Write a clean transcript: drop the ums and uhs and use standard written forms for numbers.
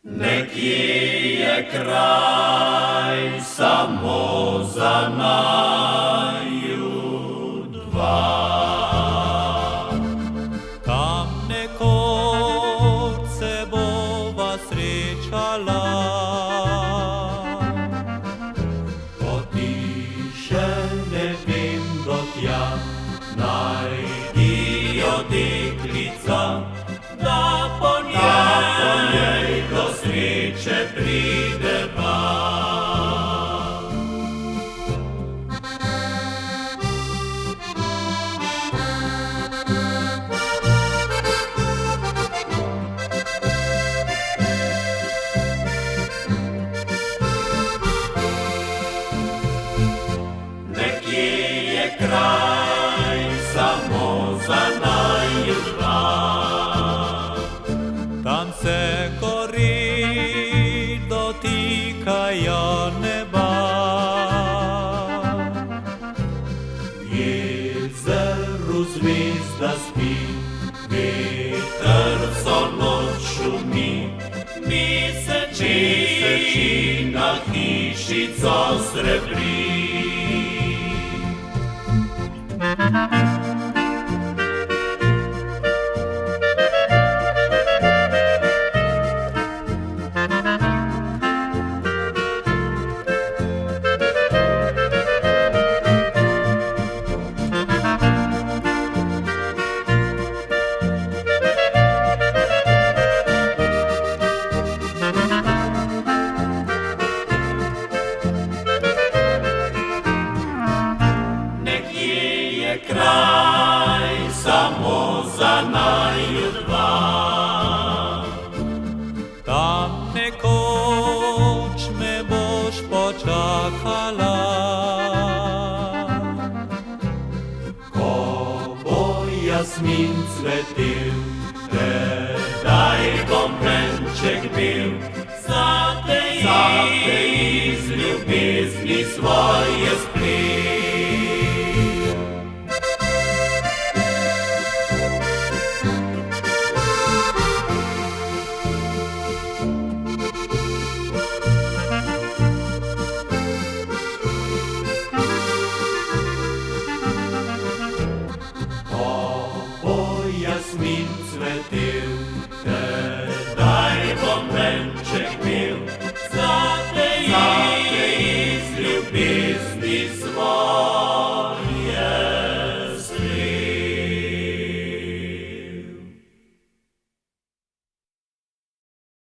Nekje je kraj samo za naju dva. Tam nekoč se bova srečala, Poti še ne vem do tja, najdijo deklica, da po njej do sreče prideva. Nekje je kraj samo za naju dva. tam se gori dotikajo neba. V jezeru zvezda spi, veter vso noč šumi, mesečina hišico srebri. Kraj samo za naju dva. Tam nekoč me boš počakala, Ko bo jasmin cvetel, tedaj bom venček bil, zate iz ljubezni svoje splet. Jasmin cvetel, tedaj bom venček bil.